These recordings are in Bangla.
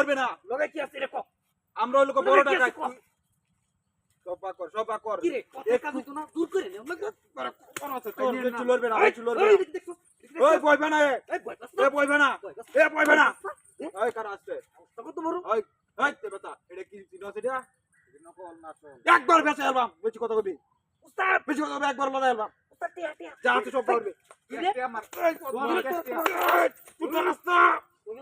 লড়বে না লগে কি আছে রে ক আমরা লোক বড় টাকা সবা কর কি রে কথা কাজ হইতো না দূর করে নে লগে কোন আছে তোর কিছু লড়বে না ওই বইবে না এই বই বাস এ বইবে না এ বইবে না ওই কার আসছে তখন তো বড় ওই ওই তে বেটা এটা কি চিনো সেটা নকল না তো একবার বেঁচে অ্যালবাম বেশি কথা কবি উস্তাদ বেশি কথা কবি একবার লড়াই অ্যালবাম উস্তাদ টিয়া টিয়া যা তুই সব করবি কি রে আমার তুই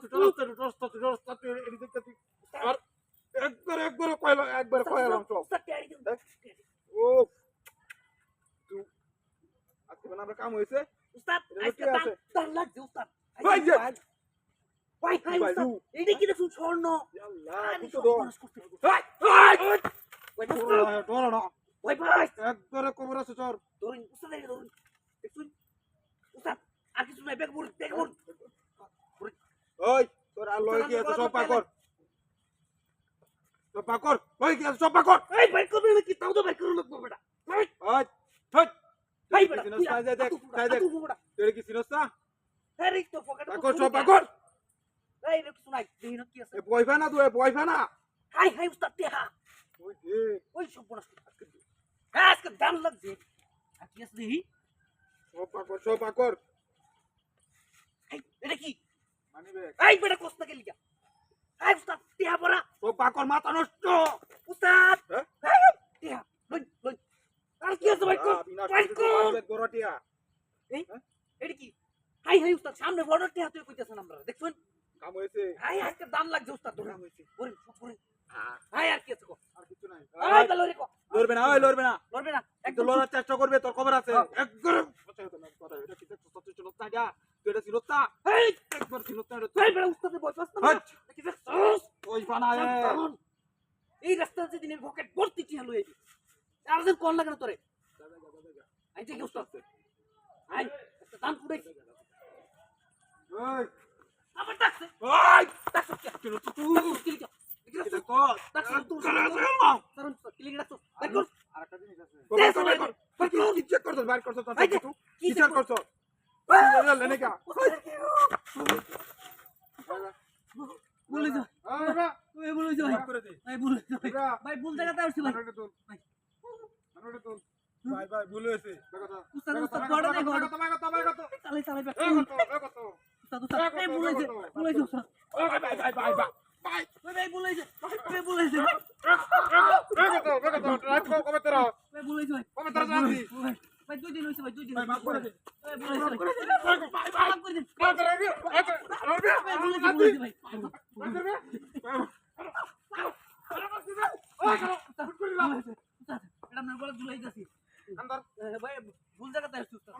রাস্তা তুই এদিকে দেখতে তুই আর একবার কইলো একবার কইলাম সব উস্তাদ টিয়া দিন ও তুই আজকে বানাবার কাম হইছে উস্তাদ আজকে দান লাগছে উস্তাদ ভাই যে ভাই ভাই উস্তাদ এইটা কি দেখুন স্বর্ণ আল্লাহ তুই তো ভাই ভাই ডরা না ভাই ভাই একবারে কবর আছে চর ধরুন উস্তাদ এই ধরুন দেখুন উস্তাদ আর কিছু নাই ব্যাগ মুড় ওই তোর আর লয় কি আছে সব পাকর সব পাকর ওই কি আছে সব পাকর এই ভাই কবে নাকি তাও তো ভাই করুন না বেটা ওই ওই ভাই বেটা সিনস তাই দেখ তাই দেখ তুই কি সিনস তা আরে তো পকেটে পাকর সব পাকর এই রে কিছু নাই দেহিন কি আছে এ বয়ফা না তুই বয়ফা না হাই হাই উস্তাদ টিয়া ওই দে ওই সব বড় হ্যাঁ আজকে দাম লাগছে আর কি আছে দেহি সব পাকর এই এটা কি মানিবে এই বেটা কষ্ট কে লিগা এই উস্তাদ টিয়া বড়া সব পাকর মাথা নষ্ট উস্তাদ হ্যাঁ টিয়া লই আর কি আছে ভাই বড়টিয়া এই এটা কি হাই হাই উস্তাদ সামনে বড় টিয়া তুই কইতেছ না আমরা দেখছুন কাম হইছে হাই আজকে দাম লাগছে উস্তাদ ধরে হইছে ওরে ওরে হাই আর কি আছে কো আর কিছু নাই এই বেলো রে কো লড়বে না ওই লড়বে না লড়বে না একদম লড়ার চেষ্টা করবে তোর খবর আছে একবার কথা এটা কি দেখছ তুই চলো না যা তুই এটা সিলতা এই একবার সিলতা এই বেটা উস্তাদে বই পাস না কি দেখছস ওই বানায় এই রাস্তা যে দিনের পকেট ভর্তি টিয়া লই আইবি আর যেন কোন লাগে না তোরে আই থেকে উস্তাদ আই একটা দাম পুরাই ওই আবার ডাকছে ওই ডাকছে কি তুই কি দেখো ডাকছে তুই কারণ কি লিখে ডাকছ বাইর কর আরেকটা জিনিস আছে বাইর কর কি চেক করছস বাইর করছস এই যে, কি চেক করছস লেনে কা বলে যা আরে ওই বলে যা করে দে ভাই বলে যা ভাই ভুল জায়গাতে আসছি ভাই আনোটা তুল আনোটা তুল ভাই ভাই ভুল হয়েছে দেখো উস্তাদ উস্তাদ বড় দেখো কত চালাই চালাই ব্যাক কত উস্তাদ উস্তাদ এই বলে যা উস্তাদ ভাই ভাই বলে যা ভাই বলে যা রাত কবে তোরা ভাই বলে যা কবে তোরা জানতি ভাই দুই দিন হইছে ভাই দুই দিন ভাই মাফ করে দে ভাই বলে যা ভাই মাফ করে দিন ভাই ভাই বলে যা ভাই উস্তাদ এটা না বলে দুলাই যাচ্ছি अंदर ভাই ভুল জায়গাতে আসছি উস্তাদ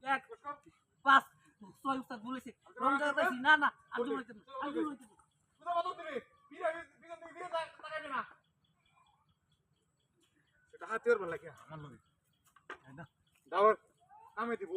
এক পাঁচ ছয় উস্তাদ বলেছে রং জায়গাতে আসছি না না আর তুমি এটা হাতের ভালো লাগে আমার লগে দাও আমি দিব